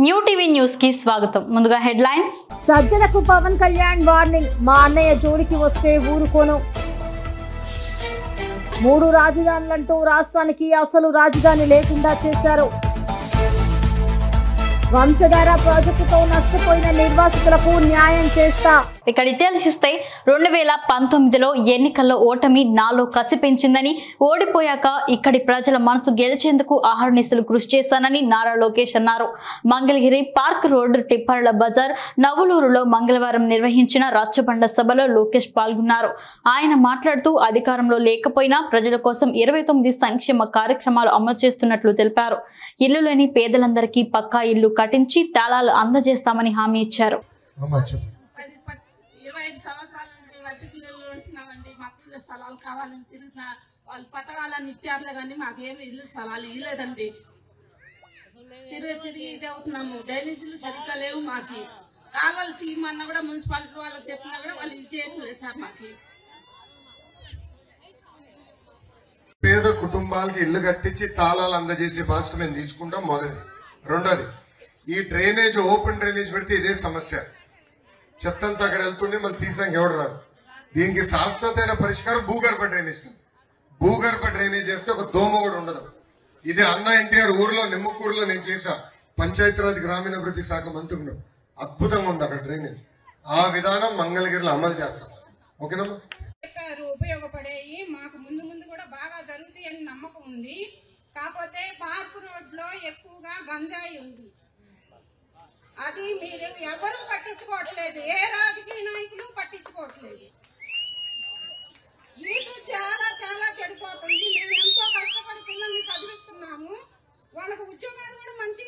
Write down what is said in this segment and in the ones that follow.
New TV news కి స్వాగతం. ముందుగా హెడ్లైన్స్. సజ్జలకు పవన్ కళ్యాణ్ వార్నింగ్, మా అన్నయ్య జోలికి వస్తే ఊరుకోను. 3 రాజధానులంటూ రాష్ట్రానికి అసలు రాజధాని లేకుండా చేశారు. వంశధార ప్రాజెక్టుతో నష్టపోయిన నిర్వాసితులకు న్యాయం చేస్తా. ఇక డీటెయిల్స్ చూస్తే 2019లో ఎన్నికల్లో ఓటమి నాలో కసి పెంచిందని, ఓడిపోయాక ఇక్కడి ప్రజల మనసు గెలిచేందుకు ఆహర్నిశలు కృషి చేశానని నారా లోకేష్ అన్నారు. మంగళగిరి పార్క్ రోడ్, టిప్పర్ల బజార్, నవులూరులో మంగళవారం నిర్వహించిన రచ్చబండ సభలో లోకేష్ పాల్గొన్నారు. ఆయన మాట్లాడుతూ అధికారంలో లేకపోయినా ప్రజల కోసం 29 సంక్షేమ కార్యక్రమాలు అమలు చేస్తున్నట్లు తెలిపారు. ఇల్లు లేని పేదలందరికీ పక్కా ఇల్లు కట్టించి తాళాలు అందజేస్తామని హామీ ఇచ్చారు. 25 సంవత్సరాల నుండి వడ్డీలలో ఉంటున్నామండి. మాకు ఇళ్ళ స్థలాలు కావాలని తిరుగుతున్నా, వాళ్ళు పథకాలను ఇచ్చారులే కానీ మాకేమి ఇల్లు స్థలాలు ఇవ్వలేదండి. తిరిగి ఇది అవుతున్నాము. డ్రైనేజీలు సరిగ్గా లేవు. మాకి కాలువలు తీయమన్నా కూడా మున్సిపాలిటీ వాళ్ళకి చెప్పినా కూడా వాళ్ళు ఇది చేయట్లేదు సార్. మాకి పేద కుటుంబాలకి ఇల్లు కట్టించి తాళాలు అందజేసే బాధ్యత మేము తీసుకుంటాం. మొదటిది. రెండోది, ఈ డ్రైనేజ్ ఓపెన్ డ్రైనేజ్ పెడితే ఇదే సమస్య. చెత్తంతా అక్కడ వెళ్తుంది, మళ్ళీ తీసాక ఎవడు రాదు. దీనికి శాశ్వతమైన పరిష్కారం భూగర్భ డ్రైనేజ్. భూగర్భ డ్రైనేజ్ చేస్తే ఒక దోమ కూడా ఉండదు. ఇది అన్న ఎన్టీఆర్ ఊర్లో నిమ్మకూరులో నేను చేశా. పంచాయతీరాజ్ గ్రామీణాభివృద్ధి శాఖ మంత్రులు. అద్భుతంగా ఉంది అక్కడ డ్రైనేజ్. ఆ విధానం మంగళగిరిలో అమలు చేస్తాం. ఓకేనమ్మా? ఉపయోగపడేవి మాకు ముందు ముందు కూడా బాగా జరుగుతాయని నమ్మకం ఉంది. కాకపోతే పార్క్ రోడ్ లో ఎక్కువగా గంజాయి ఉంది. అది మీరు ఎవరు పట్టించుకోవట్లేదు. ఏ రాజకీయ నాయకులు పట్టించుకోవట్లేదు. వీటి చాలా చాలా చెడిపోతుంది. మేము ఎంతో కష్టపడి పిల్లల్ని చదివిస్తున్నాము. వాళ్ళకు ఉద్యోగాలు కూడా మంచి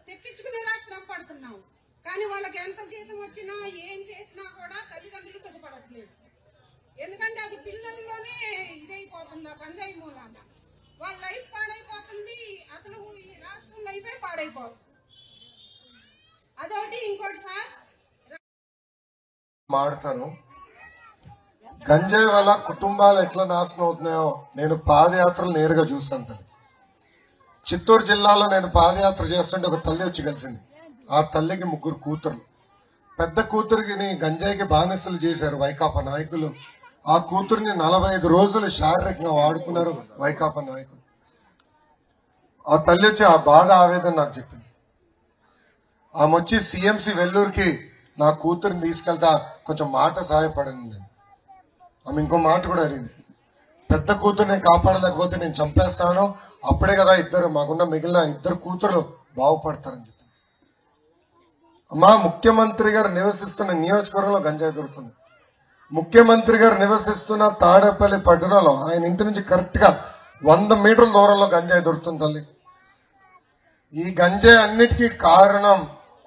తెప్పించుకునేలా శ్రమ పడుతున్నాము. కానీ వాళ్ళకి ఎంత జీతం వచ్చినా ఏం చేసినా కూడా తల్లిదండ్రులు సుఖపడట్లేదు. ఎందుకంటే అది పిల్లల్లోనే ఇదైపోతుంది. ఆ గంజాయి మూలాన వాళ్ళ లైఫ్ పాడైపోతుంది. అసలు ఈ రాష్ట్రం లైఫే పాడైపోతుంది. అదొకటి. ఇంకోటి సార్ మాడతాను, గంజాయి వల్ల కుటుంబాలు ఎట్లా నాశనం అవుతున్నాయో నేను పాదయాత్రలు నేరుగా చూసాను. చిత్తూరు జిల్లాలో నేను పాదయాత్ర చేస్తుంటే ఒక తల్లి వచ్చి కలిసింది. ఆ తల్లికి 3 కూతురు. పెద్ద కూతురికి గంజాయికి బానిసలు చేశారు వైకాపా నాయకులు. ఆ కూతురిని 45 రోజులు శారీరకంగా వాడుకున్నారు వైకాపా నాయకులు. ఆ తల్లి వచ్చి ఆ బాధ ఆవేదన నాకు చెప్పింది. ఆమె వచ్చి సిఎంసి వెల్లూరుకి నా కూతురిని తీసుకెళ్తా కొంచెం మాట సహాయపడింది. ఆమె ఇంకో మాట కూడా అడిగింది, పెద్ద కూతుర్ని కాపాడలేకపోతే నేను చంపేస్తాను, అప్పుడే కదా మాకున్న మిగిలిన 2 కూతురు బాగుపడతారని చెప్పి. అమ్మా, ముఖ్యమంత్రి గారు నివసిస్తున్న నియోజకవర్గంలో గంజాయి దొరుకుతుంది. ముఖ్యమంత్రి గారు నివసిస్తున్న తాడేపల్లి పట్టణంలో ఆయన ఇంటి నుంచి కరెక్ట్ గా 100 మీటర్ల దూరంలో గంజాయి దొరుకుతుంది తల్లి. ఈ గంజాయి అన్నిటికీ కారణం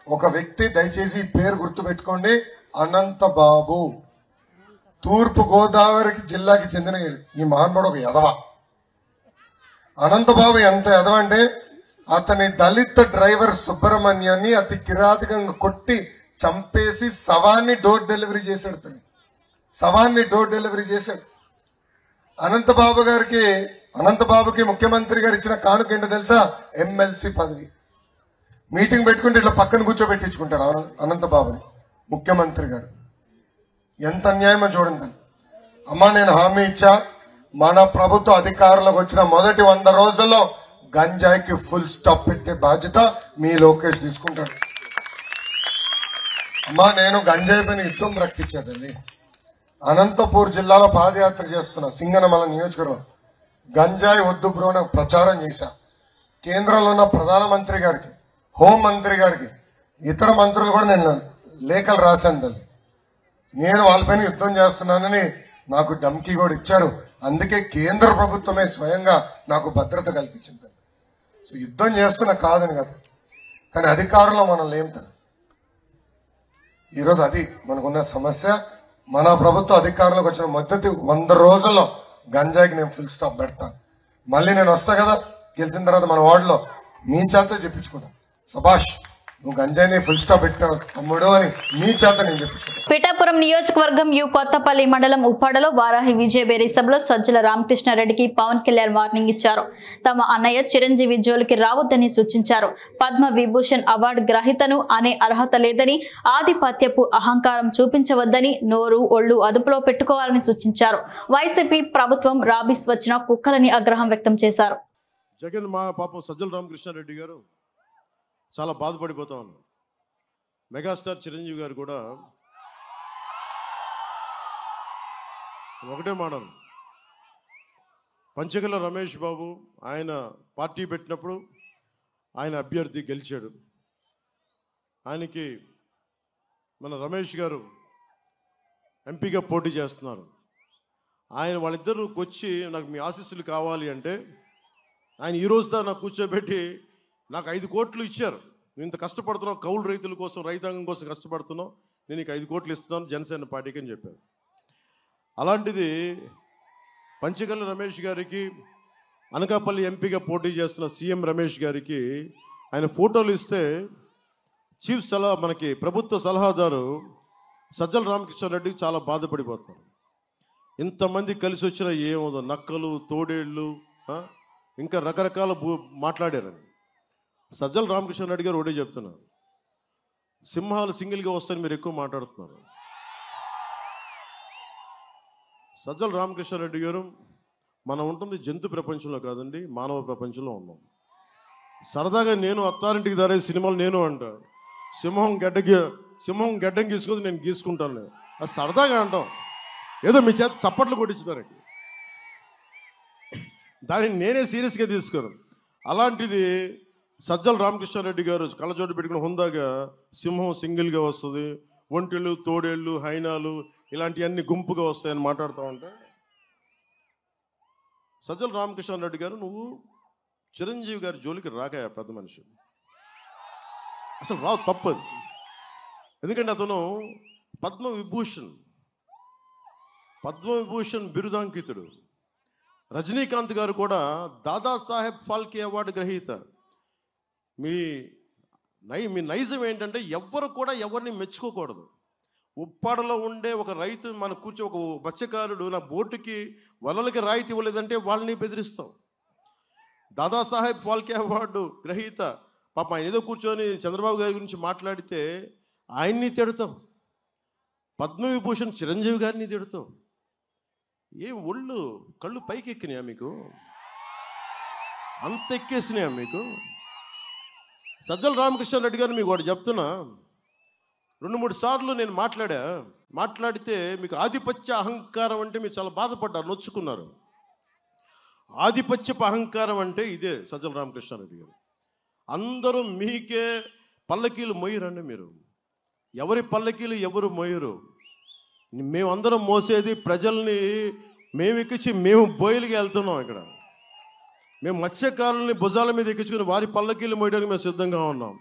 ఒక వ్యక్తి. దయచేసి పేరు గుర్తు పెట్టుకోండి, అనంతబాబు. తూర్పు గోదావరి జిల్లాకి చెందిన ఈ మహానుభావుడు ఒక ఎదవ. అనంతబాబు ఎంత ఎదవ అంటే అతని దళిత డ్రైవర్ సుబ్రహ్మణ్యాన్ని అతి కిరాతకంగా కొట్టి చంపేసి శవాన్ని డోర్ డెలివరీ చేశాడు. తల్లి శవాన్ని డోర్ డెలివరీ చేశాడు. అనంతబాబుకి ముఖ్యమంత్రి గారు ఇచ్చిన కానుక ఏంటో తెలుసా? ఎమ్మెల్సీ పదవి. మీటింగ్ పెట్టుకుంటే ఇట్లా పక్కన కూర్చోబెట్టించుకుంటాడు అనంతబాబుని ముఖ్యమంత్రి గారు. ఎంత అన్యాయమో చూడండి. అమ్మా, నేను హామీ ఇచ్చా, మన ప్రభుత్వ అధికారులకు వచ్చిన మొదటి 100 రోజుల్లో గంజాయికి ఫుల్ స్టాప్ పెట్టే బాధ్యత మీ లోకేష్ తీసుకుంటాడు. అమ్మా, నేను గంజాయి పైన యుద్ధం ప్రకటించేదండి. అనంతపూర్ జిల్లాలో పాదయాత్ర చేస్తున్నా. సింగనమల నియోజకవర్గం గంజాయి వద్దు బ్రో అని ప్రచారం చేశా. కేంద్రంలో ఉన్న ప్రధానమంత్రి గారికి, హోంమంత్రి గారికి, ఇతర మంత్రులు కూడా నేను లేఖలు రాశాను తల్లి. నేను వాళ్ళపైన యుద్ధం చేస్తున్నానని నాకు ధమ్కీ కూడా ఇచ్చారు. అందుకే కేంద్ర ప్రభుత్వమే స్వయంగా నాకు భద్రత కల్పించింది. సో యుద్ధం చేస్తున్నా కాదని కదా, కానీ అధికారంలో మనం లేం తల్లి. ఈరోజు అది మనకున్న సమస్య. మన ప్రభుత్వ అధికారంలోకి వచ్చిన మొదటి 100 రోజుల్లో గంజాయికి నేను ఫుల్ స్టాప్ పెడతాను. మళ్ళీ నేను వస్తా కదా గెలిచిన తర్వాత మన వార్డులో మీ చేత చెప్పించుకుంటా. సభాష్. నువ్వు గంజాయిని ఫుల్ స్టాప్ పెట్టావు తమ్ముడు అని మీ చేత నేను చెప్తున్నాను. పిఠాపురం నియోజకవర్గం యు కొత్తపల్లి మండలం ఉప్పాడలో వారాహి విజయబేరి సభలో సజ్జల రామకృష్ణారెడ్డికి పవన్ కళ్యాణ్ వార్నింగ్ ఇచ్చారు. తమ అన్నయ్య చిరంజీవి జోలికి రావద్దని సూచించారు. పద్మ విభూషణ్ అవార్డు గ్రహీతను అనే అర్హత లేదని, ఆధిపత్యపు అహంకారం చూపించవద్దని, నోరు ఒళ్ళు అదుపులో పెట్టుకోవాలని సూచించారు. వైసీపీ ప్రభుత్వం రాబీస్ వచ్చిన కుక్కలని ఆగ్రహం వ్యక్తం చేశారు. జగన్ మా పాపం సజ్జల రామకృష్ణారెడ్డి గారు చాలా బాధపడిపోతా ఉన్నారు. మెగాస్టార్ చిరంజీవి గారు కూడా ఒకటే మాట, పంచగల రమేష్ బాబు ఆయన పార్టీ పెట్టినప్పుడు ఆయన అభ్యర్థి గెలిచాడు. ఆయనకి మన రమేష్ గారు ఎంపీగా పోటీ చేస్తున్నారు. ఆయన వాళ్ళిద్దరూ వచ్చి నాకు మీ ఆశీస్సులు కావాలి అంటే ఆయన ఈరోజు దా నాకు కూర్చోబెట్టి నాకు 5 కోట్లు ఇచ్చారు. నువ్వు ఇంత కష్టపడుతున్నావు, కౌలు రైతుల కోసం, రైతాంగం కోసం కష్టపడుతున్నావు, నేను నీకు 5 కోట్లు ఇస్తున్నాను జనసేన పార్టీకి అని చెప్పారు. అలాంటిది పంచగల రమేష్ గారికి, అనకాపల్లి ఎంపీగా పోటీ చేస్తున్న సీఎం రమేష్ గారికి ఆయన ఫోటోలు ఇస్తే చీఫ్ మనకి ప్రభుత్వ సలహాదారు సజ్జల రామకృష్ణారెడ్డికి చాలా బాధపడిపోతున్నారు. ఇంతమంది కలిసి వచ్చిన ఏమో నక్కలు, తోడేళ్ళు, ఇంకా రకరకాల మాట్లాడారని. సజ్జల రామకృష్ణారెడ్డి గారు ఒకటే చెప్తున్నారు, సింహాలు సింగిల్గా వస్తాయని మీరు ఎక్కువ మాట్లాడుతున్నారు. సజ్జల రామకృష్ణారెడ్డి గారు, మనం ఉంటుంది జంతు ప్రపంచంలో కాదండి, మానవ ప్రపంచంలో ఉన్నాం. సరదాగా నేను అత్తారింటికి దారే సినిమాలు నేను అంటా, సింహం గడ్డం గీసుకొని నేను గీసుకుంటాను, అది సరదాగా అంటాం, ఏదో మీ చేత చప్పట్లు కొట్టించడానికి. దాన్ని నేనే సీరియస్గా తీసుకోను. అలాంటిది సజ్జల రామకృష్ణారెడ్డి గారు కళ్ళజోడు పెట్టుకుని హుందాగా సింహం సింగిల్గా వస్తుంది, ఒంటెళ్ళు, తోడేళ్ళు, హైనాలు ఇలాంటివన్నీ గుంపుగా వస్తాయని మాట్లాడుతూ ఉంటే, సజ్జల రామకృష్ణారెడ్డి గారు నువ్వు చిరంజీవి గారి జోలికి రాకాయ పెద్ద మనిషి, అసలు రావు, తప్పదు. ఎందుకంటే అతను పద్మవిభూషణ్ బిరుదాంకితుడు. రజనీకాంత్ గారు కూడా దాదాసాహెబ్ ఫాల్కే అవార్డు గ్రహీత. మీ నైజం ఏంటంటే ఎవ్వరు కూడా ఎవరిని మెచ్చుకోకూడదు. ఉప్పాడలో ఉండే ఒక రైతు మన కూర్చో ఒక మత్స్యకారుడు నా బోటుకి వలలకి రాయితీ ఇవ్వలేదంటే వాళ్ళని బెదిరిస్తాం. దాదాసాహెబ్ ఫాల్కే అవార్డు గ్రహీత పాప ఆయన ఏదో కూర్చొని చంద్రబాబు గారి గురించి మాట్లాడితే ఆయన్ని తిడతాం. పద్మవిభూషణ్ చిరంజీవి గారిని తిడతాం. ఏం ఒళ్ళు కళ్ళు పైకి ఎక్కినాయా మీకు? అంత ఎక్కేసినాయా మీకు? సజ్జల రామకృష్ణారెడ్డి గారు మీకు ఒకటి చెప్తున్నా, 2-3 సార్లు నేను మాట్లాడితే మీకు ఆధిపత్య అహంకారం అంటే మీరు చాలా బాధపడ్డారు, నొచ్చుకున్నారు. ఆధిపత్యపు అహంకారం అంటే ఇదే సజ్జల రామకృష్ణారెడ్డి గారు. అందరూ మీకే పల్లకీలు మోయరండి. మీరు ఎవరి పల్లకీలు ఎవరు మోయరు. మేమందరం మోసేది ప్రజల్ని, మేము ఎక్కించి మేము బోయిలకి వెళ్తున్నాం. ఇక్కడ మేము మత్స్యకారుల్ని భుజాల మీద ఎక్కించుకుని వారి పల్లకీలు మోయడానికి మేము సిద్ధంగా ఉన్నాం.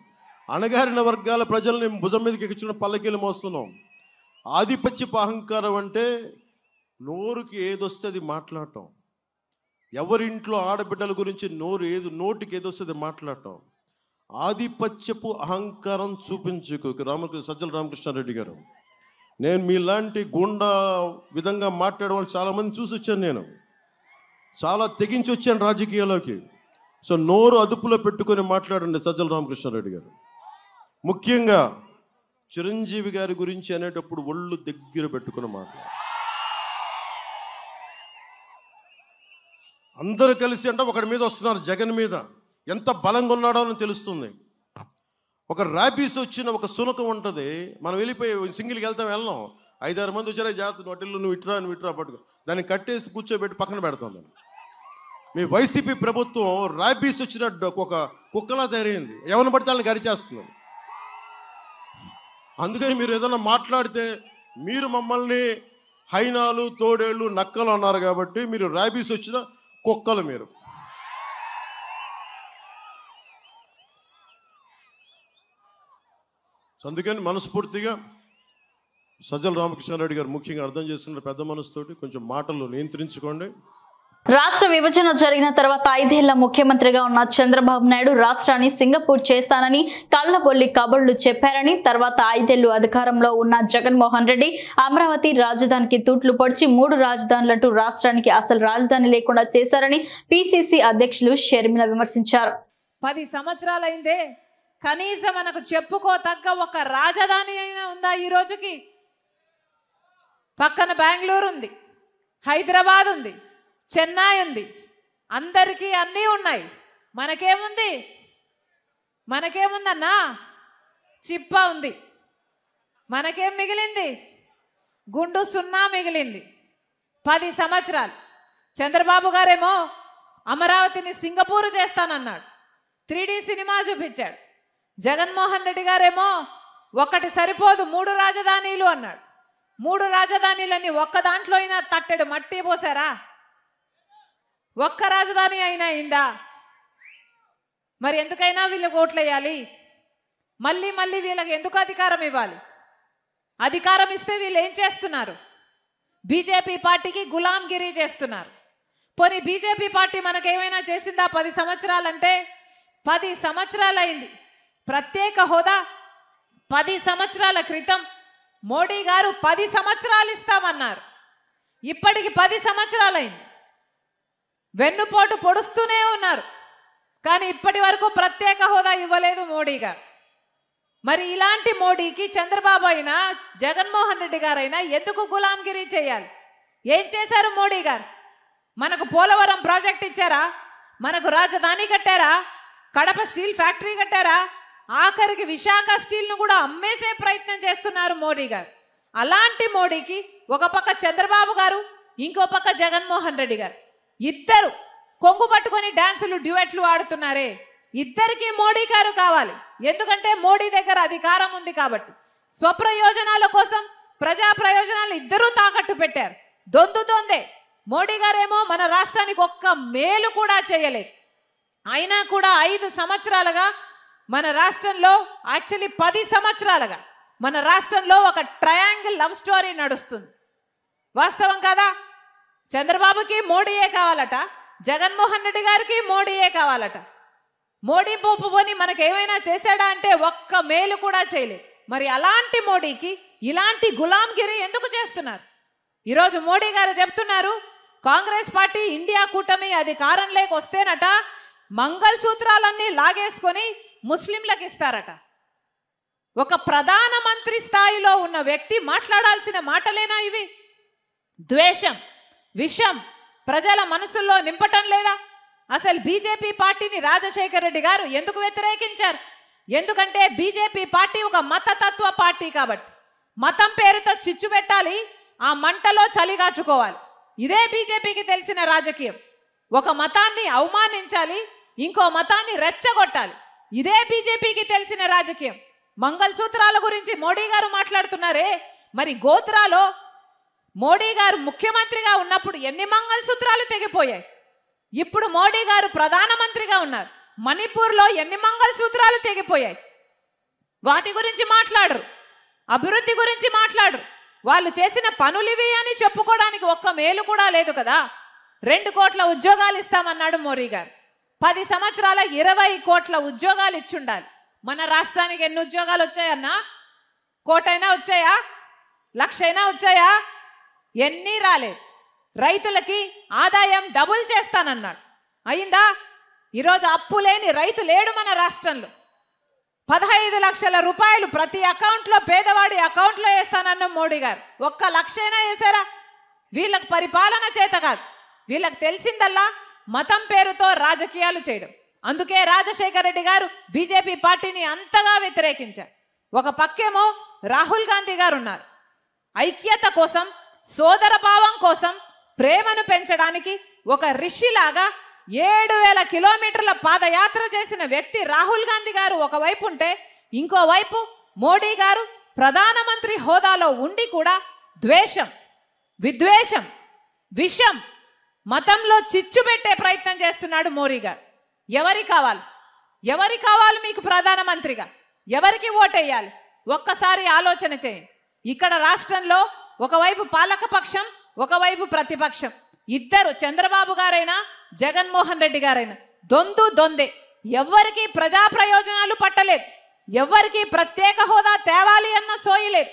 అణగారిన వర్గాల ప్రజల్ని భుజం మీదకి ఎక్కించుకుని పల్లకీలు మోస్తున్నాం. ఆధిపత్యపు అహంకారం అంటే నోరుకి ఏదొస్తే అది మాట్లాడటం, ఎవరింట్లో ఆడబిడ్డల గురించి నోటికి ఏదొస్తుంది మాట్లాడటం. ఆధిపత్యపు అహంకారం చూపించుకు సజ్జల రామకృష్ణారెడ్డి గారు. నేను మీలాంటి గుండా విధంగా మాట్లాడడం చాలామంది చూసి వచ్చాను. నేను చాలా తెగించి వచ్చాను రాజకీయాల్లోకి. సో నోరు అదుపులో పెట్టుకొని మాట్లాడండి సజ్జల రామకృష్ణారెడ్డి గారు. ముఖ్యంగా చిరంజీవి గారి గురించి అనేటప్పుడు ఒళ్ళు దగ్గర పెట్టుకుని మాట్లాడు. అందరూ కలిసి అంటే ఒకటి మీద వస్తున్నారు, జగన్ మీద ఎంత బలంగా ఉన్నాడో అని తెలుస్తుంది. ఒక ర్యాబీస్ వచ్చిన ఒక సునకం ఉంటుంది, మనం వెళ్ళిపోయి సింగిల్కి వెళ్ళాం, 5-6 మంది వచ్చారా జాగ్రత్త నోటిల్లు నువ్వు ఇట్రా పట్టుకో, దాన్ని కట్టేసి కూర్చోబెట్టి పక్కన పెడతాం. దాన్ని మీ వైసీపీ ప్రభుత్వం ర్యాబీస్ వచ్చిన ఒక కుక్కలా తయారైంది, ఎవరిని పడితే వాళ్ళని గరిచేస్తున్నాం. అందుకని మీరు ఏదైనా మాట్లాడితే మీరు మమ్మల్ని హైనాలు, తోడేళ్ళు, నక్కలు అన్నారు కాబట్టి మీరు ర్యాబీస్ వచ్చిన కుక్కలు మీరు. అందుకని మనస్ఫూర్తిగా సజ్జల రామకృష్ణారెడ్డి గారు ముఖ్యంగా అర్థం చేసుకున్న పెద్ద మనసుతోటి కొంచెం మాటలు నియంత్రించుకోండి. రాష్ట్ర విభజన జరిగిన తర్వాత 5 ఏళ్ల ముఖ్యమంత్రిగా ఉన్న చంద్రబాబు నాయుడు రాష్ట్రాన్ని సింగపూర్ చేస్తానని కళ్ళబొల్లి కబుర్లు చెప్పారని, తర్వాత 5 ఏళ్లు అధికారంలో ఉన్న జగన్మోహన్ రెడ్డి అమరావతి రాజధానికి తూట్లు పొడిచి 3 రాజధానులంటూ రాష్ట్రానికి అసలు రాజధాని లేకుండా చేశారని పిసిసి అధ్యక్షులు షర్మిల విమర్శించారు. 10 సంవత్సరాలైందే, కనీసం మనకు చెప్పుకోతగ్గ ఒక రాజధాని అయినా ఉందా? ఈ రోజుకి పక్కన బెంగళూరు ఉంది, హైదరాబాద్ ఉంది, చెన్నై ఉంది, అందరికీ అన్నీ ఉన్నాయి. మనకేముంది? మనకేముందన్నా? చిప్ప ఉంది. మనకేం మిగిలింది? గుండు సున్నా మిగిలింది. 10 సంవత్సరాలు చంద్రబాబు గారేమో అమరావతిని సింగపూర్ చేస్తానన్నాడు, 3D సినిమా చూపించాడు. జగన్మోహన్ రెడ్డి గారేమో ఒకటి సరిపోదు 3 రాజధానీలు అన్నాడు. 3 రాజధానీలని ఒక్క దాంట్లో అయినా తట్టెడు మట్టి పోసారా? ఒక్క రాజధాని అయినా అయిందా? మరి ఎందుకైనా వీళ్ళకి ఓట్లు వేయాలి? మళ్ళీ మళ్ళీ వీళ్ళకి ఎందుకు అధికారం ఇవ్వాలి? అధికారం ఇస్తే వీళ్ళు ఏం చేస్తున్నారు? బీజేపీ పార్టీకి గులాంగిరి చేస్తున్నారు. పోనీ బీజేపీ పార్టీ మనకేమైనా చేసిందా 10 సంవత్సరాలంటే? 10 సంవత్సరాలు అయింది. ప్రత్యేక హోదా 10 సంవత్సరాల క్రితం మోడీ గారు 10 సంవత్సరాలు ఇస్తామన్నారు. ఇప్పటికి 10 సంవత్సరాలైంది. వెన్నుపోటు పొడుస్తూనే ఉన్నారు, కానీ ఇప్పటి వరకు ప్రత్యేక హోదా ఇవ్వలేదు మోడీ గారు. మరి ఇలాంటి మోడీకి చంద్రబాబు అయినా జగన్మోహన్ రెడ్డి గారైనా ఎందుకు గులాంగిరి చేయాలి? ఏం చేశారు మోడీ గారు? మనకు పోలవరం ప్రాజెక్ట్ ఇచ్చారా? మనకు రాజధాని కట్టారా? కడప స్టీల్ ఫ్యాక్టరీ కట్టారా? ఆఖరికి విశాఖ స్టీల్ను కూడా అమ్మేసే ప్రయత్నం చేస్తున్నారు మోడీ గారు. అలాంటి మోడీకి ఒక పక్క చంద్రబాబు గారు, ఇంకో పక్క జగన్మోహన్ రెడ్డి గారు, ఇద్దరు కొంగు పట్టుకొని డాన్సులు డ్యూయెట్లు ఆడుతున్నారే. ఇద్దరికి మోడీ గారు కావాలి. ఎందుకంటే మోడీ దగ్గర అధికారం ఉంది కాబట్టి. స్వప్రయోజనాల కోసం ప్రజా ప్రయోజనాలు ఇద్దరూ తాకట్టు పెట్టారు. దొందే. మోడీ గారేమో మన రాష్ట్రానికి ఒక్క మేలు కూడా చేయలేదు. అయినా కూడా 5 సంవత్సరాలుగా మన రాష్ట్రంలో, యాక్చువల్లీ 10 సంవత్సరాలుగా మన రాష్ట్రంలో ఒక ట్రయాంగిల్ లవ్ స్టోరీ నడుస్తుంది. వాస్తవం కాదా? చంద్రబాబుకి మోడీయే కావాలట, జగన్మోహన్ రెడ్డి గారికి మోడీయే కావాలట. మోడీ పోని మనకేమైనా చేశాడా అంటే ఒక్క మేలు కూడా చేయలేదు. మరి అలాంటి మోడీకి ఇలాంటి గులాంగిరి ఎందుకు చేస్తున్నారు? ఈరోజు మోడీ గారు చెప్తున్నారు, కాంగ్రెస్ పార్టీ ఇండియా కూటమి అధికారంలోకి వస్తేనట మంగళసూత్రాలన్నీ లాగేసుకొని ముస్లింలకు ఇస్తారట. ఒక ప్రధానమంత్రి స్థాయిలో ఉన్న వ్యక్తి మాట్లాడాల్సిన మాటలేనా ఇవి? ద్వేషం, విషం ప్రజల మనసుల్లో నింపటం లేదా? అసలు బీజేపీ పార్టీని రాజశేఖర రెడ్డి గారు ఎందుకు వ్యతిరేకించారు? ఎందుకంటే బీజేపీ పార్టీ ఒక మతతత్వ పార్టీ కాబట్టి. మతం పేరుతో చిచ్చు పెట్టాలి, ఆ మంటలో చలిగాచుకోవాలి. ఇదే బీజేపీకి తెలిసిన రాజకీయం. ఒక మతాన్ని అవమానించాలి, ఇంకో మతాన్ని రెచ్చగొట్టాలి. ఇదే బీజేపీకి తెలిసిన రాజకీయం. మంగళసూత్రాల గురించి మోడీ గారు మాట్లాడుతున్నారే, మరి గోత్రాలో మోడీ గారు ముఖ్యమంత్రిగా ఉన్నప్పుడు ఎన్ని మంగళసూత్రాలు తెగిపోయాయి? ఇప్పుడు మోడీ గారు ప్రధానమంత్రిగా ఉన్నారు, మణిపూర్లో ఎన్ని మంగళసూత్రాలు తెగిపోయాయి? వాటి గురించి మాట్లాడరు, అభివృద్ధి గురించి మాట్లాడరు. వాళ్ళు చేసిన పనులివి అని చెప్పుకోవడానికి ఒక్క మేలు కూడా లేదు కదా. 2 కోట్ల ఉద్యోగాలు ఇస్తామన్నాడు మోడీ గారు. 10 సంవత్సరాల 20 కోట్ల ఉద్యోగాలు ఇచ్చుండాలి. మన రాష్ట్రానికి ఎన్ని ఉద్యోగాలు వచ్చాయన్నా? 1 కోటైనా వచ్చాయా? 1,00,000 అయినా వచ్చాయా? ఎన్ని రాలేదు. రైతులకి ఆదాయం డబుల్ చేస్తానన్నాడు, అయిందా? ఈరోజు అప్పు లేని రైతు లేడు మన రాష్ట్రంలో. 15 లక్షల రూపాయలు ప్రతి అకౌంట్లో, పేదవాడి అకౌంట్లో వేస్తానన్న మోడీ గారు 1,00,000 అయినా వేశారా? వీళ్ళకి పరిపాలన చేత కాదు, వీళ్ళకి తెలిసిందల్లా మతం పేరుతో రాజకీయాలు చేయడం. అందుకే రాజశేఖర రెడ్డి గారు బీజేపీ పార్టీని అంతగా వ్యతిరేకించారు. ఒక పక్కేమో రాహుల్ గాంధీ గారు ఉన్నారు. ఐక్యత కోసం, సోదర భావం కోసం, ప్రేమను పెంచడానికి ఒక ఋషిలాగా 7,000 కిలోమీటర్ల పాదయాత్ర చేసిన వ్యక్తి రాహుల్ గాంధీ గారు ఒకవైపు ఉంటే, ఇంకోవైపు మోడీ గారు ప్రధానమంత్రి హోదాలో ఉండి కూడా ద్వేషం, విద్వేషం, విషం, మతంలో చిచ్చు పెట్టే ప్రయత్నం చేస్తున్నాడు మోడీ గారు. ఎవరి కావాలి మీకు ప్రధానమంత్రిగా? ఎవరికి ఓటేయాలి? ఒక్కసారి ఆలోచన చేయండి. ఇక్కడ రాష్ట్రంలో ఒకవైపు పాలకపక్షం, ఒకవైపు ప్రతిపక్షం. ఇద్దరు చంద్రబాబు గారైనా జగన్మోహన్ రెడ్డి గారైనా దొందే. ఎవ్వరికి ప్రజా ప్రయోజనాలు పట్టలేదు, ఎవ్వరికి ప్రత్యేక హోదా తేవాలి అన్న సోయలేదు.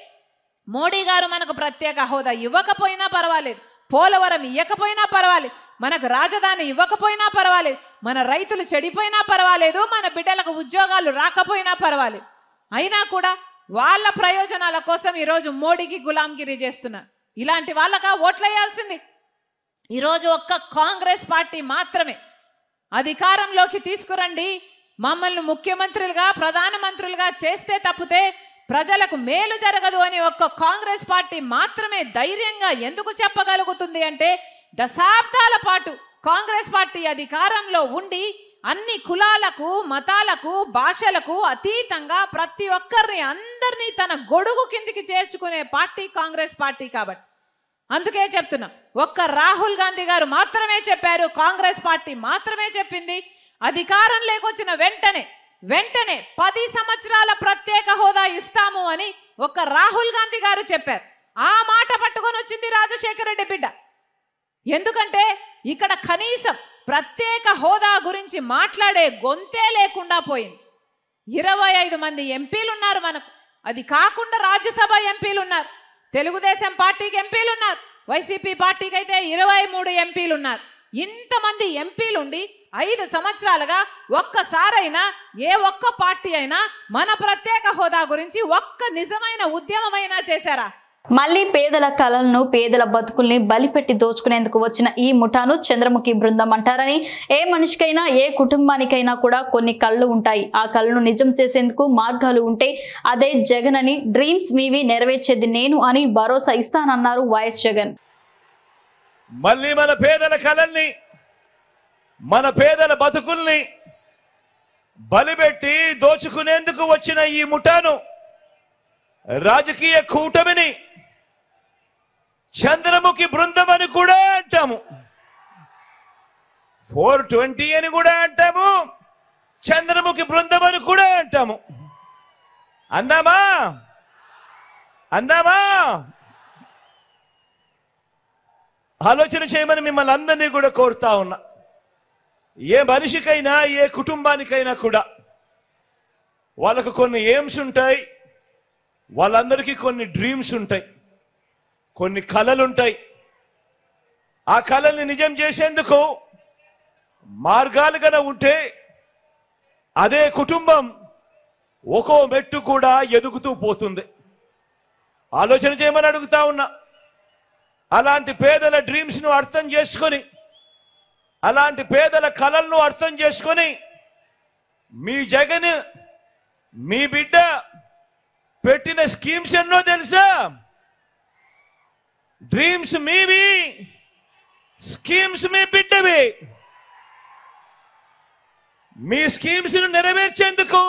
మోడీ గారు మనకు ప్రత్యేక హోదా ఇవ్వకపోయినా పర్వాలేదు, పోలవరం ఇవ్వకపోయినా పర్వాలేదు, మనకు రాజధాని ఇవ్వకపోయినా పర్వాలేదు, మన రైతులు చెడిపోయినా పర్వాలేదు, మన బిడ్డలకు ఉద్యోగాలు రాకపోయినా పర్వాలేదు. అయినా కూడా వాళ్ళ ప్రయోజనాల కోసం ఈరోజు మోడీకి గులాంగిరి చేస్తున్నారు. ఇలాంటి వాళ్ళగా ఓట్లేయాల్సింది. ఈరోజు ఒక్క కాంగ్రెస్ పార్టీ మాత్రమే అధికారంలోకి తీసుకురండి, మమ్మల్ని ముఖ్యమంత్రులుగా ప్రధానమంత్రులుగా చేస్తే తప్పితే ప్రజలకు మేలు జరగదు అని ఒక్క కాంగ్రెస్ పార్టీ మాత్రమే ధైర్యంగా ఎందుకు చెప్పగలుగుతుంది అంటే, దశాబ్దాల పాటు కాంగ్రెస్ పార్టీ అధికారంలో ఉండి అన్ని కులాలకు మతాలకు భాషలకు అతీతంగా ప్రతి ఒక్కరిని అందరినీ తన గొడుగు కిందికి చేర్చుకునే పార్టీ కాంగ్రెస్ పార్టీ. కాబట్టి అందుకే చెప్తున్నా, ఒక్క రాహుల్ గాంధీ గారు మాత్రమే చెప్పారు, కాంగ్రెస్ పార్టీ మాత్రమే చెప్పింది అధికారంలోకి వచ్చిన వెంటనే 10 సంవత్సరాల ప్రత్యేక హోదా ఇస్తాము అని ఒక్క రాహుల్ గాంధీ గారు చెప్పారు. ఆ మాట పట్టుకొని వచ్చింది రాజశేఖర రెడ్డి బిడ్డ. ఎందుకంటే ఇక్కడ కనీసం ప్రత్యేక హోదా గురించి మాట్లాడే గొంతే లేకుండా పోయింది. 25 మంది ఎంపీలు ఉన్నారు మనకు, అది కాకుండా రాజ్యసభ ఎంపీలు ఉన్నారు, తెలుగుదేశం పార్టీకి ఎంపీలు ఉన్నారు, వైసీపీ పార్టీకి అయితే 23 ఎంపీలు ఉన్నారు. ఇంతమంది ఎంపీలుండి 5 సంవత్సరాలుగా ఒక్కసారైనా ఏ ఒక్క పార్టీ అయినా మన ప్రత్యేక హోదా గురించి ఒక్క నిజమైన ఉద్యమమైనా చేశారా? మళ్లీ పేదల కలలను పేదల బతుకుల్ని బలిపెట్టి దోచుకునేందుకు వచ్చిన ఈ ముఠాను చంద్రముఖి బృందం అంటారని, ఏ మనిషికైనా ఏ కుటుంబానికైనా కూడా కొన్ని కళ్ళు ఉంటాయి, ఆ కళ్ళను నిజం చేసేందుకు మార్గాలు ఉంటే అదే జగన్ అని, డ్రీమ్స్ మీవి నెరవేర్చేది నేను అని భరోసా ఇస్తానన్నారు వైఎస్ జగన్. మళ్ళీ మన పేదల కలల్ని మన పేదల బతుకుల్ని బలిపెట్టి దోచుకునేందుకు వచ్చిన ఈ ముఠాను రాజకీయ కూటమిని చంద్రముఖి బృందం అని కూడా అంటాము, 420 అని కూడా అంటాము, చంద్రముఖి బృందం అని కూడా అంటాము. అందామా? ఆలోచన చేయమని మిమ్మల్ని అందరినీ కూడా కోరుతా ఉన్నా. ఏ మనిషికైనా ఏ కుటుంబానికైనా కూడా వాళ్ళకు కొన్ని ఎయిమ్స్ ఉంటాయి, వాళ్ళందరికీ కొన్ని డ్రీమ్స్ ఉంటాయి, కొన్ని కలలు ఉంటాయి. ఆ కలల్ని నిజం చేసేందుకు మార్గాలు కన్నా ఉంటే అదే కుటుంబం ఒక్కో మెట్టు కూడా ఎదుగుతూ పోతుంది. ఆలోచన చేయమని అడుగుతా ఉన్నా. అలాంటి పేదల డ్రీమ్స్ను అర్థం చేసుకొని, అలాంటి పేదల కలలను అర్థం చేసుకొని మీ జగన్ మీ బిడ్డ పెట్టిన స్కీమ్స్ ఎన్నో తెలుసా? డ్రీమ్స్ మీవి, స్కీమ్స్ మీ బిడ్డవి. మీ స్కీమ్స్ ను నెరవేర్చేందుకు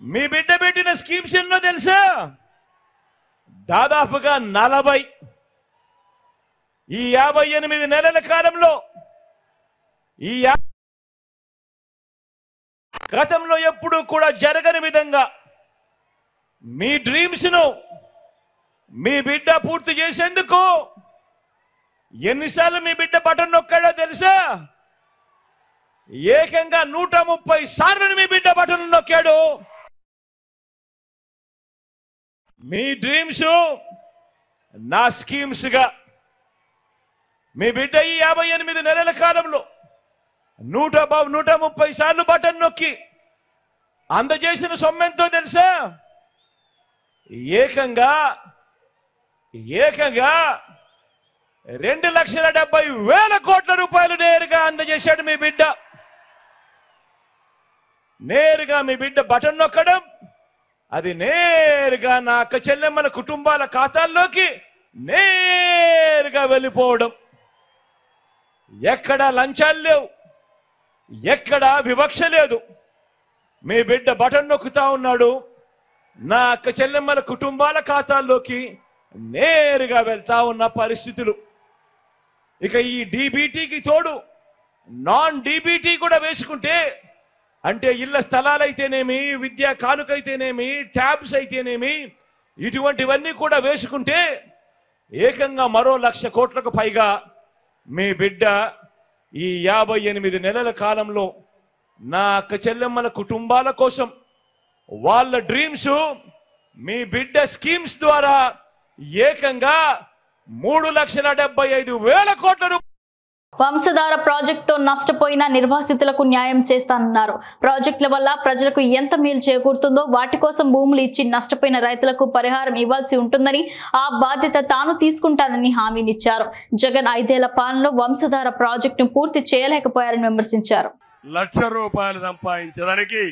మీ బిడ్డ పెట్టిన స్కీమ్స్ ఎన్నో తెలుసా? దాదాపుగా 40. ఈ 58 నెలల కాలంలో ఈ గతంలో ఎప్పుడూ కూడా జరగని విధంగా మీ డ్రీమ్స్ ను మీ బిడ్డ పూర్తి చేసేందుకు ఎన్నిసార్లు మీ బిడ్డ బటన్ నొక్కాడో తెలుసా? ఏకంగా 130 సార్లు మీ బిడ్డ బటన్ నొక్కాడు. మీ డ్రీమ్స్ నా స్కీమ్స్ గా మీ బిడ్డ ఈ 58 నెలల కాలంలో 130 సార్లు బటన్ నొక్కి అందజేసిన సొమ్మెంతో తెలుసా? ఏకంగా 2,70,000 కోట్ల రూపాయలు నేరుగా అందజేశాడు మీ బిడ్డ. నేరుగా మీ బిడ్డ బటన్ నొక్కడం, అది నేరుగా నా అక్క చెల్లెమ్మల కుటుంబాల ఖాతాల్లోకి నేరుగా వెళ్ళిపోవడం. ఎక్కడా లంచాలు లేవు, ఎక్కడా వివక్ష లేదు. మీ బిడ్డ బటన్ నొక్కుతా ఉన్నాడు, నా అక్క చెల్లెమ్మల కుటుంబాల ఖాతాల్లోకి నేరుగా వెళ్తా ఉన్న పరిస్థితులు. ఇక ఈ డీబీటీకి తోడు నాన్ డీబీటీ కూడా వేసుకుంటే, అంటే ఇళ్ల స్థలాలైతేనేమి, విద్యా కానుకైతేనేమి, ట్యాబ్స్ అయితేనేమి, ఇటువంటివన్నీ కూడా వేసుకుంటే ఏకంగా మరో 1,00,000 కోట్లకు పైగా మీ బిడ్డ ఈ 58 నెలల కాలంలో నా అక్క చెల్లెమ్మల కుటుంబాల కోసం వాళ్ళ డ్రీమ్స్ మీ బిడ్డ స్కీమ్స్ ద్వారా ఏకంగా 3,75,000 కోట్ల రూపాయలు. వంశధార ప్రాజెక్టుతో నష్టపోయిన నిర్వాసితులకు న్యాయం చేస్తానన్నారు. ప్రాజెక్టుల వల్ల ప్రజలకు ఎంత మేలు చేకూరుతుందో వాటి కోసం భూములు ఇచ్చి నష్టపోయిన రైతులకు పరిహారం ఇవ్వాల్సి ఉంటుందని, ఆ బాధ్యత తాను తీసుకుంటానని హామీనిచ్చారు. జగన్ 5 ఏళ్ల పాలనలో వంశధార ప్రాజెక్టును పూర్తి చేయలేకపోయారని విమర్శించారు. ₹1,00,000 సంపాదించడానికి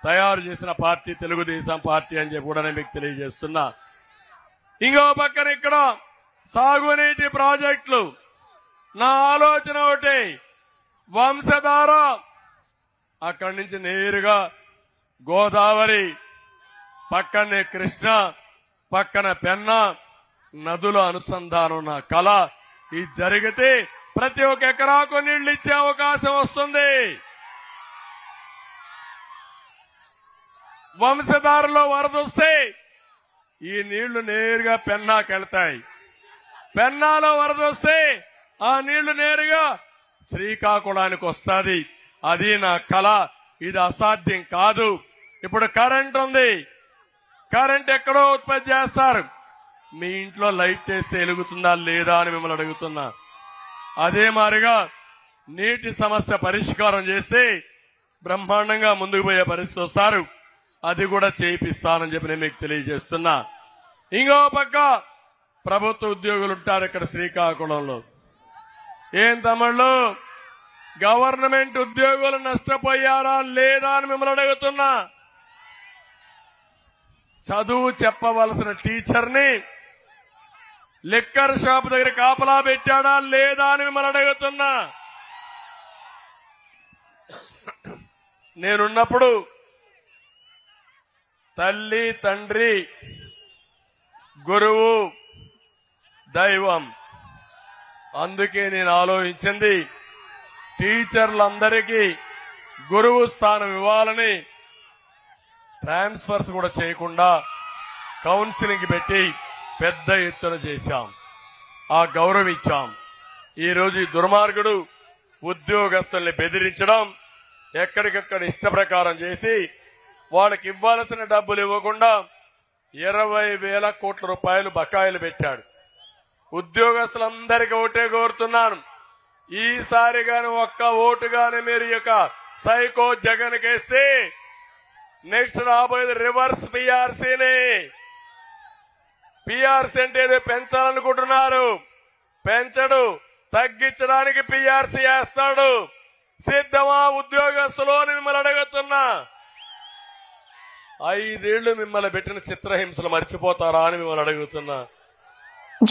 తయారు చేసిన పార్టీ తెలుగుదేశం పార్టీ అని చెప్పి కూడా మీకు తెలియజేస్తున్నా. ఇంకో పక్కన ఇక్కడ సాగునీటి ప్రాజెక్టులు. నా ఆలోచన ఒకటి, వంశధార అక్కడి నుంచి నేరుగా గోదావరి, పక్కనే కృష్ణ, పక్కన పెన్నా నదుల అనుసంధానం నా కళ. ఇది జరిగితే ప్రతి ఒక్క ఎకరాకు నీళ్లు ఇచ్చే అవకాశం వస్తుంది. వంశధారలో వరద వస్తే ఈ నీళ్లు నేరుగా పెన్నాకి వెళ్తాయి. పెన్నాలో వరద వస్తే ఆ నీళ్లు నేరుగా శ్రీకాకుళానికి వస్తుంది. అది నా కళ. ఇది అసాధ్యం కాదు. ఇప్పుడు కరెంట్ ఉంది. కరెంట్ ఎక్కడో ఉత్పత్తి చేస్తారు. మీ ఇంట్లో లైట్ వేస్తే వెలుగుతుందా లేదా అని మిమ్మల్ని అడుగుతున్నా. అదే మాదిరిగా నీటి సమస్య పరిష్కారం చేస్తే బ్రహ్మాండంగా ముందుకు పోయే పరిస్థితి వస్తారు. అది కూడా చేయిస్తానని చెప్పి నేను మీకు తెలియజేస్తున్నా. ఇంకో పక్క ప్రభుత్వ ఉద్యోగులు ఉంటారు ఇక్కడ శ్రీకాకుళంలో. ఏం తమ్ముళ్ళు, గవర్నమెంట్ ఉద్యోగులు నష్టపోయారా లేదా అని మిమ్మల్ని అడుగుతున్నా. చదువు చెప్పవలసిన టీచర్ని లిక్కర్ షాప్ దగ్గర కాపలా పెట్టాడా లేదా అని మిమ్మల్ని అడుగుతున్నా. నేనున్నప్పుడు తల్లి, తండ్రి, గురువు, దైవం. అందుకే నేను ఆలోచించింది టీచర్లందరికీ గురువు స్థానం ఇవ్వాలని ట్రాన్స్ఫర్స్ కూడా చేయకుండా కౌన్సిలింగ్ పెట్టి పెద్ద ఎత్తున చేశాం. ఆ గౌరవం ఇచ్చాం. ఈరోజు ఈ దుర్మార్గుడు ఉద్యోగస్తుల్ని బెదిరించడం, ఎక్కడికక్కడ ఇష్ట ప్రకారం చేసి వాళ్ళకి ఇవ్వాల్సిన డబ్బులు ఇవ్వకుండా 20,000 కోట్ల రూపాయలు బకాయిలు పెట్టాడు. ఉద్యోగస్తులందరికీ ఓటే కోరుతున్నాను. ఈసారి గాని ఒక్క ఓటు గాని మీరు ఈ యొక్క సైకో జగన్ కేస్తే నెక్స్ట్ రాబోయేది రివర్స్ పిఆర్సీని. పిఆర్సీ అంటే ఏదో పెంచాలనుకుంటున్నారు. పెంచడు, తగ్గించడానికి పిఆర్సీ వేస్తాడు. సిద్ధమా ఉద్యోగస్తులు అని మిమ్మల్ని అడుగుతున్నా. 5 ఏళ్లు మిమ్మల్ని పెట్టిన చిత్రహింసలు మర్చిపోతారా అని మిమ్మల్ని అడుగుతున్నా.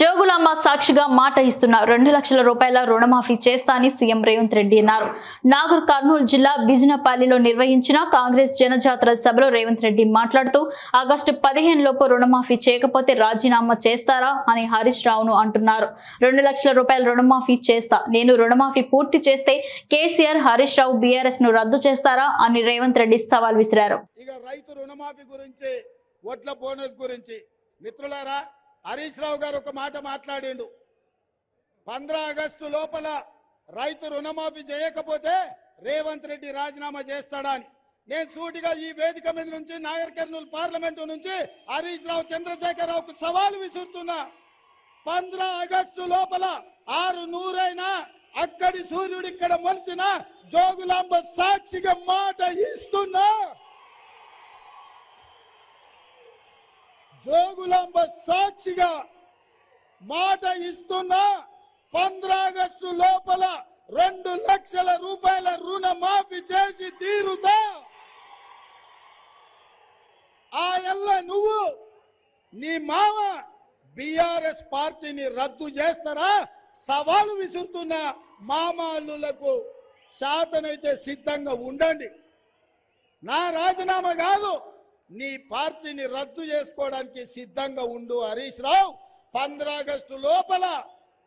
జోగులాంబ సాక్షిగా మాట ఇస్తున్న 2 లక్షల రూపాయల రుణమాఫీ చేస్తా అని సీఎం రేవంత్ రెడ్డి అన్నారు. నాగర్ కర్నూలు జిల్లా బిజినపల్లిలో నిర్వహించిన కాంగ్రెస్ జనజాతర సభలో రేవంత్ రెడ్డి మాట్లాడుతూ ఆగస్టు 15 లోపు రుణమాఫీ చేయకపోతే రాజీనామా చేస్తారా అని హరీష్ రావును అంటున్నారు. 2 లక్షల రూపాయల రుణమాఫీ చేస్తా, నేను రుణమాఫీ పూర్తి చేస్తే కేసీఆర్, హరీష్ రావు బీఆర్ఎస్ ను రద్దు చేస్తారా అని రేవంత్ రెడ్డి సవాల్ విసిరారు. ఇక రైతు రుణమాఫీ గురించి, వడ్ల బోనస్ గురించి మిత్రులారా, హరీష్ రావు గారు ఒక మాట మాట్లాడిండు. 15 ఆగస్టు లోపల రైతు రుణమాఫీ చేయకపోతే రేవంత్ రెడ్డి రాజీనామా చేస్తాడా అని. నేను సూటిగా ఈ వేదిక మీద నుంచి నాగర్ కర్నూలు పార్లమెంటు నుంచి హరీష్ రావు, చంద్రశేఖరరావుకు సవాలు విసురుతున్నా. 15 ఆగస్టు లోపల 600 అయినా అక్కడి సూర్యుడు ఇక్కడ మలిసిన జోగులాంబ సాక్షిగా మాట ఇస్తున్నా. జోగులాంబ సాక్షిగా మాట ఇస్తున్నా. 15 ఆగస్టు లోపల 2 లక్షల రూపాయల రుణమాఫీ చేసి తీరుతా. ఆ ఎల్ల నువ్వు, నీ మామ బీఆర్ఎస్ పార్టీని రద్దు చేస్తారా? సవాలు విసురుతున్నా. మామాళ్ళులకు శాతనైతే సిద్ధంగా ఉండండి. నా రాజీనామా కాదు, నీ పార్టీని రద్దు చేసుకోవడానికి సిద్ధంగా ఉండు హరీష్ రావు. 15 ఆగస్టు లోపల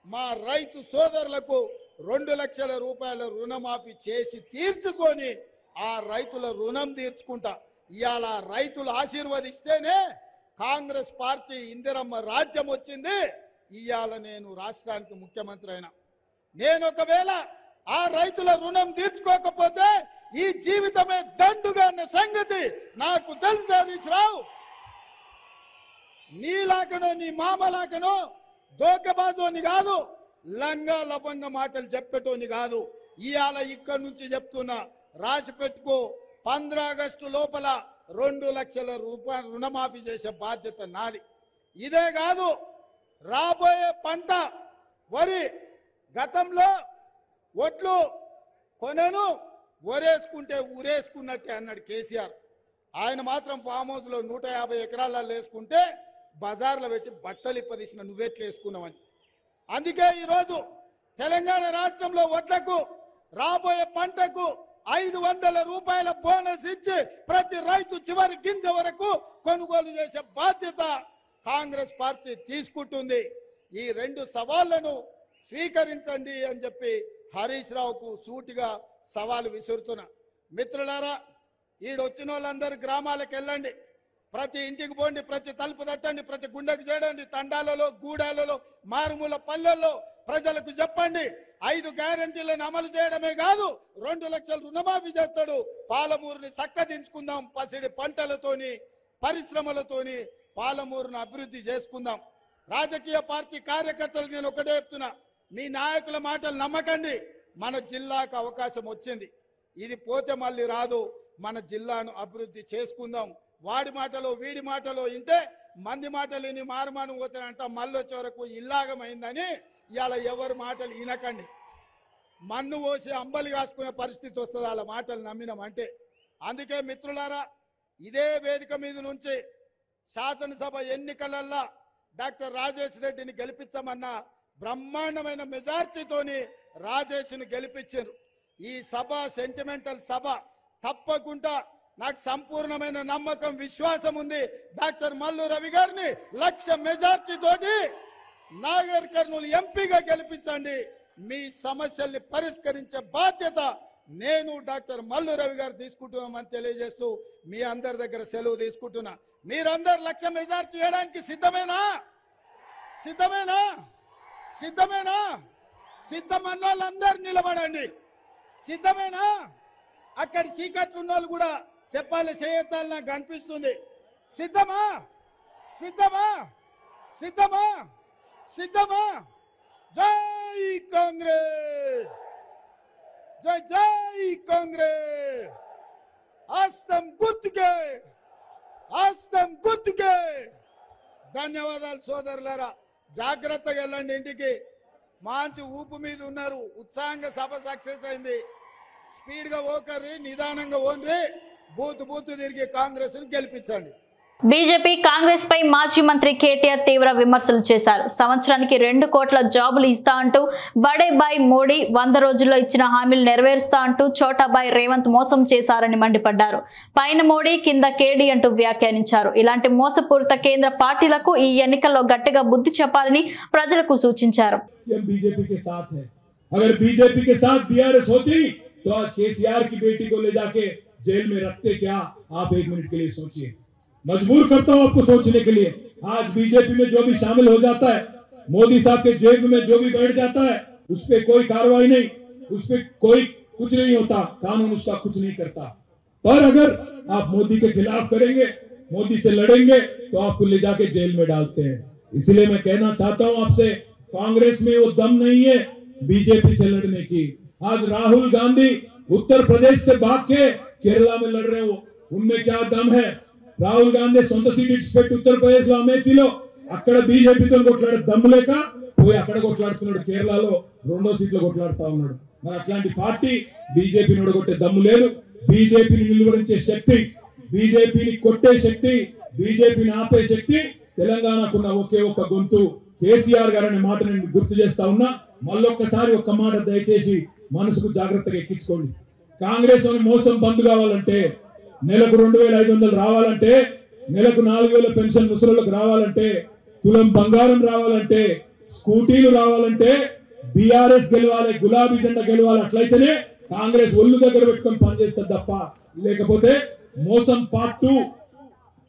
మా రైతు సోదరులకు 2 లక్షల రూపాయల రుణమాఫీ చేసి తీర్చుకొని ఆ రైతుల రుణం తీర్చుకుంటా. ఇవాళ రైతులు ఆశీర్వదిస్తేనే కాంగ్రెస్ పార్టీ ఇందిరమ్మ రాజ్యం వచ్చింది. ఇవాళ నేను రాష్ట్రానికి ముఖ్యమంత్రి అయినా. నేను ఒకవేళ ఆ రైతుల రుణం తీర్చుకోకపోతే ఈ జీవితమే దండుగా అన్న సంగతి నాకు తెలుసు హరీష్ రావు. నీలాకనో నీ మామలాకనో దోకబాజోని కాదు, లంగా లవంగ మాటలు చెప్పేటోని కాదు. ఇవాళ ఇక్కడి నుంచి చెప్తున్నా, రాసి పెట్టుకో, 15 ఆగస్టు లోపల 2 లక్షల రూపాయలు రుణమాఫీ చేసే బాధ్యత నాది. ఇదే కాదు, రాబోయే పంట వరి, గతంలో ఒట్లు కొనను ఒరేసుకుంటే ఊరేసుకున్నట్టే అన్నాడు కేసీఆర్. ఆయన మాత్రం ఫామ్ హౌస్లో 150 ఎకరాలలో వేసుకుంటే బజార్లో పెట్టి బట్టలు ఇప్పదీసిన నువ్వెట్లు వేసుకున్నావని. అందుకే ఈరోజు తెలంగాణ రాష్ట్రంలో వడ్లకు రాబోయే పంటకు 500 రూపాయల బోనస్ ఇచ్చి ప్రతి రైతు చివరి గింజ వరకు కొనుగోలు చేసే బాధ్యత కాంగ్రెస్ పార్టీ తీసుకుంటుంది. ఈ 2 సవాళ్లను స్వీకరించండి అని చెప్పి హరీష్ రావుకు సూటిగా సవాలు విసురుతున్నా. మిత్రులారా, ఈడొచ్చిన వాళ్ళందరూ గ్రామాలకు వెళ్ళండి, ప్రతి ఇంటికి పోండి, ప్రతి తలుపు తట్టండి, ప్రతి గుండెకు చేయండి, తండాలలో గూడాలలో మారుమూల పల్లెల్లో ప్రజలకు చెప్పండి. 5 గ్యారంటీలను అమలు చేయడమే కాదు, 2 లక్షల రుణమాఫీ చేస్తాడు. పాలమూరుని చక్కదించుకుందాం, పసిడి పంటలతోని పరిశ్రమలతోని పాలమూరును అభివృద్ధి చేసుకుందాం. రాజకీయ పార్టీ కార్యకర్తలకు నేను ఒకటే చెప్తున్నా, మీ నాయకుల మాటలు నమ్మకండి. మన జిల్లాకు అవకాశం వచ్చింది, ఇది పోతే మళ్ళీ రాదు. మన జిల్లాను అభివృద్ధి చేసుకుందాం. వాడి మాటలో వీడి మాటలో ఇంటే మంది మాటలు విని మారుమాను పోతానంట, మళ్ళీ వచ్చే వరకు ఇల్లాగమైందని ఇవాళ ఎవరి మాటలు వినకండి. మన్ను పోసి అంబలి కాసుకునే పరిస్థితి వస్తుంది వాళ్ళ మాటలు నమ్మినామంటే. అందుకే మిత్రులారా, ఇదే వేదిక మీద నుంచి శాసనసభ ఎన్నికలల్లో డాక్టర్ రాజేష్ రెడ్డిని గెలిపించమన్న బ్రహ్మాండమైన మెజార్టీతోని రాజేష్ని గెలిపించారు. ఈ సభ సెంటిమెంటల్ సభ. తప్పకుండా నాకు సంపూర్ణమైన నమ్మకం, విశ్వాసం ఉంది. డాక్టర్ మల్లు రవి గారిని 1,00,000 మెజార్టీ తోటి నాగర్ కర్నూలు ఎంపీగా గెలిపించండి. మీ సమస్యల్ని పరిష్కరించే బాధ్యత నేను డాక్టర్ మల్లు రవి గారు తీసుకుంటున్నామని తెలియజేస్తూ మీ అందరి దగ్గర సెలవు తీసుకుంటున్నా. మీరందరు 1,00,000 మెజార్టీ ఇవ్వడానికి సిద్ధమేనా? సిద్ధమేనా? సిద్ధమేనా? సిద్ధమన్న వాళ్ళందరూ నిలబడండి. సిద్ధమేనా? అక్కడ చీకట్లు ఉన్న వాళ్ళు కూడా చెప్పాలి, చేయతాలు నాకు కనిపిస్తుంది. సిద్ధమా? సిద్ధమా? సిద్ధమా? సిద్ధమా? జై కాంగ్రెస్, జై జై కాంగ్రెస్. హస్తం గుర్తుకే, హస్తం గుర్తుకే. ధన్యవాదాలు సోదరులారా. జాగ్రత్తగా వెళ్ళండి ఇంటికి. మంచి ఊపు మీద ఉన్నారు, ఉత్సాహంగా సభ సక్సెస్ అయింది. స్పీడ్గా ఓకర్రి, నిదానంగా ఓన్రి, బూత్ బూత్ తిరిగి కాంగ్రెస్ ని గెలిపించండి. బీజేపీ కాంగ్రెస్ పై మాజీ మంత్రి కేటీఆర్ తీవ్ర విమర్శలు చేశారు. సంవత్సరానికి 2 కోట్ల జాబులు ఇస్తా అంటూ బడే బాయ్ మోడీ 100 రోజుల్లో ఇచ్చిన హామీలు నెరవేరుస్తా అంటూ చోటాబాయ్ రేవంత్ మోసం చేశారని మండిపడ్డారు. పైన మోడీ కింద కేడీ అంటూ వ్యాఖ్యానించారు. ఇలాంటి మోసపూరిత కేంద్ర పార్టీలకు ఈ ఎన్నికల్లో గట్టిగా బుద్ధి చెప్పాలని ప్రజలకు సూచించారు. तो आज केसीआर की बेटी को ले जाके जेल में रखते क्या? आप 1 मिनट के लिए सोचिए। मजबूर करता हूं आपको सोचने के लिए। आज बीजेपी में जो भी शामिल हो जाता है, मोदी साहब के जेब में जो भी बैठ जाता है, उस पर कोई कार्रवाई नहीं, उस पर कोई कुछ नहीं होता, कानून उसका कुछ नहीं करता। पर अगर आप मोदी के खिलाफ करेंगे, मोदी से लड़ेंगे, तो आपको ले जाके जेल में डालते हैं। इसलिए मैं कहना चाहता हूं आपसे, कांग्रेस में वो दम नहीं है बीजेपी से लड़ने की। आज राहुल गांधी उत्तर प्रदेश से भाग के केरला में लड़ रहे हो, उनमें क्या दम है? రాహుల్ గాంధీ సొంత సీట్ ఇచ్చిపెట్టి ఉత్తరప్రదేశ్ లో అమేథీలో అక్కడ బీజేపీతో కొట్లాడే దమ్ము లేక పోయి అక్కడ కొట్లాడుతున్నాడు. కేరళలో 2వ సీట్లో కొట్లాడుతా ఉన్నాడు. మరి అట్లాంటి పార్టీ బీజేపీని ఓడగొట్టే దమ్ము లేదు. బీజేపీని నిలువరించే శక్తి, బీజేపీని కొట్టే శక్తి, బీజేపీని ఆపే శక్తి తెలంగాణకున్న ఒకే ఒక్క గొంతు కేసీఆర్ గారు అనే మాట నేను గుర్తు చేస్తా ఉన్నా. మళ్ళొక్కసారి ఒక్క మాట దయచేసి మనసుకు జాగ్రత్తగా ఎక్కించుకోండి. కాంగ్రెస్ మోసం బంద్ కావాలంటే, నెలకు 2,500 రావాలంటే, నెలకు 4,000 పెన్షన్ ముసలులకు రావాలంటే, తులం బంగారం రావాలంటే, స్కూటీలు రావాలంటే బీఆర్ఎస్ గెలవాలి, గులాబీ జెండా గెలవాలి. అట్లయితేనే కాంగ్రెస్ ఒళ్ళు దగ్గర పెట్టుకొని పనిచేస్తుంది తప్ప, లేకపోతే మోసం పార్ట్ 2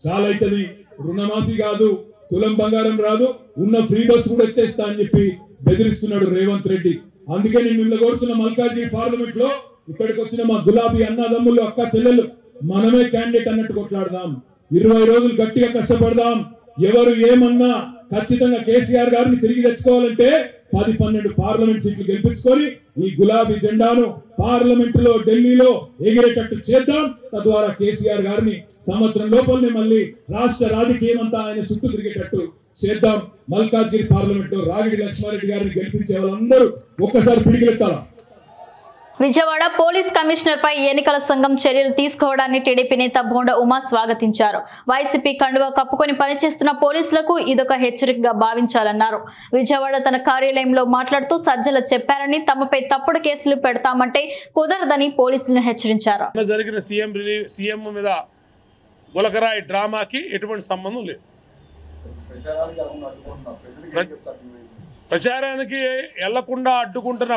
చాలా అవుతుంది. రుణమాఫీ కాదు, తులం బంగారం రాదు, ఉన్న ఫ్రీ బస్ కూడా ఎత్తేస్తా అని చెప్పి బెదిరిస్తున్నాడు రేవంత్ రెడ్డి. అందుకే నేను మిమ్మల్ని కోరుతున్న మల్కాజ్గిరి పార్లమెంట్ లో ఇక్కడికి వచ్చిన మా గులాబీ అన్నదమ్ములు అక్క చెల్లెలు మనమే క్యాండిడేట్ అన్నట్టు కొట్లాడదాం. 20 రోజులు గట్టిగా కష్టపడదాం. ఎవరు ఏమన్నా ఖచ్చితంగా కేసీఆర్ గారిని తిరిగి తెచ్చుకోవాలంటే 10-12 పార్లమెంట్ సీట్లు గెలిపించుకొని ఈ గులాబీ జెండాను పార్లమెంట్ లో ఢిల్లీలో ఎగిరేటట్టు చేద్దాం. తద్వారా కేసీఆర్ గారిని సంవత్సరం లోపలనే మళ్ళీ రాష్ట్ర రాజకీయం అంతా ఆయన చుట్టూ తిరిగేటట్టు చేద్దాం. మల్కాజ్గిరి పార్లమెంట్ లో రాగిడి లక్ష్మారెడ్డి గారిని గెలిపించే వాళ్ళందరూ ఒక్కసారి పిడికిలెత్తాలా. విజయవాడ పోలీస్ కమిషనర్ పై ఎన్నికల సంఘం చర్యలు తీసుకోవడాన్ని టీడీపీ నేత బోండా ఉమా స్వాగతించారు. వైసీపీ కండువా కప్పుకొని పనిచేస్తున్న పోలీసులకు ఇదొక హెచ్చరికగా భావించాలన్నారు. విజయవాడ తన కార్యాలయంలో మాట్లాడుతూ సజ్జల చెప్పారని తమపై తప్పుడు కేసులు పెడతామంటే కుదరదని పోలీసులను హెచ్చరించారు. జరిగిన సీఎం మీద గులకరాయి డ్రామాకి ఎటువంటి సంబంధం లేదు. ప్రచారానికి వెళ్లకుండా అడ్డుకుంటున్న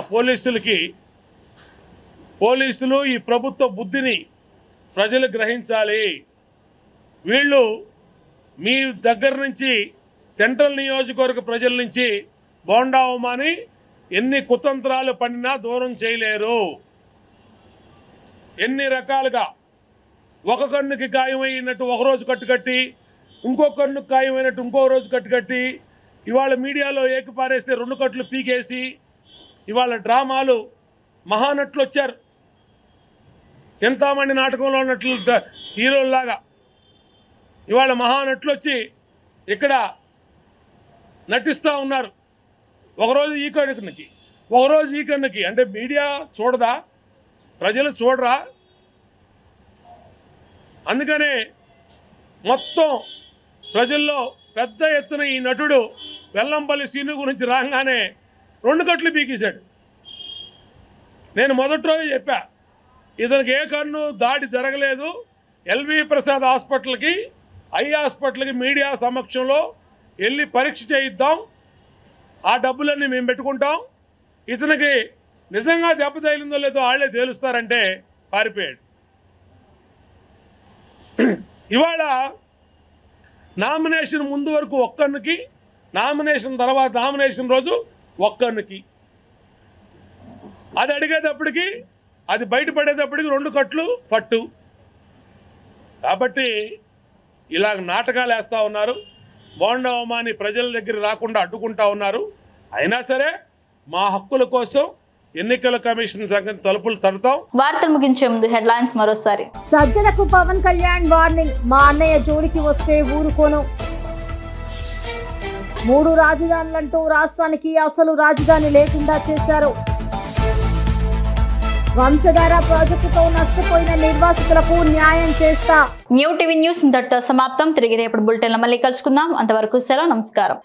పోలీసులు ఈ ప్రభుత్వ బుద్ధిని ప్రజలు గ్రహించాలి. వీళ్ళు మీ దగ్గర నుంచి సెంట్రల్ నియోజకవర్గ ప్రజల నుంచి బోండా ఉమాని ఎన్ని కుతంత్రాలు పడినా దూరం చేయలేరు. ఎన్ని రకాలుగా ఒక కన్నుకి గాయమైనట్టు ఒకరోజు కట్టుకట్టి, ఇంకో కన్నుకు గాయమైనట్టు ఇంకో రోజు కట్టుకట్టి, ఇవాళ మీడియాలో ఏకిపారేస్తే 2 కట్లు పీకేసి ఇవాళ డ్రామాలు మహానటులు వచ్చారు. చింతామణి నాటకంలో ఉన్నట్లు హీరోల్లాగా ఇవాళ మహానటులు వచ్చి ఇక్కడ నటిస్తూ ఉన్నారు. ఒకరోజు ఈ కన్నుకి ఒకరోజు ఈ కన్నుకి. అంటే మీడియా చూడదా? ప్రజలు చూడరా? అందుకనే మొత్తం ప్రజల్లో పెద్ద ఎత్తున ఈ నటుడు వెల్లంపల్లి సీను గురించి రాగానే 2 కట్లు పీకేశాడు. నేను మొదటి రోజు చెప్పా, ఇతనికి ఏ కన్ను దాడి జరగలేదు. ఎల్వి ప్రసాద్ హాస్పిటల్కి, ఐ హాస్పిటల్కి మీడియా సమక్షంలో వెళ్ళి పరీక్ష చేయిద్దాం, ఆ డబ్బులన్నీ మేము పెట్టుకుంటాం, ఇతనికి నిజంగా దెబ్బ తగిలిందో లేదో వాళ్ళే తేలుస్తారంటే పారిపోయాడు. ఇవాళ నామినేషన్ ముందు వరకు ఒక్కన్నుకి, నామినేషన్ తర్వాత నామినేషన్ రోజు ఒక్కన్నుకి. అది అడిగేటప్పటికి, అది బయటపడేటప్పటికి 2 కట్లు పట్టు. కాబట్టి ఇలా నాటకాలు వేస్తూ ఉన్నారు. బోండా ఉమాని ప్రజల దగ్గర రాకుండా అడ్డుకుంటా ఉన్నారు. అయినా సరే మా హక్కుల కోసం ఎన్నికల కమిషన్ సంఘం తలుపులు తడతాం. వార్తలు ముగించే ముందు హెడ్లైన్స్ మరోసారి. సజ్జలకు పవన్ కళ్యాణ్ వార్నింగ్, మా అన్నయ్య జోలికి వస్తే ఊరుకోను. 3 రాజధానులంటూ రాష్ట్రానికి అసలు రాజధాని లేకుండా చేశారు. వంశధార ప్రాజెక్టుతో నష్టపోయిన నిర్వాసితులకు న్యాయం చేస్తా. న్యూ టీవీ న్యూస్ ఇంతటితో సమాప్తం. తిరిగి రేపటి బులెటిన్లో మళ్ళీ కలుసుకుందాం. అంతవరకు సెలవు. నమస్కారం.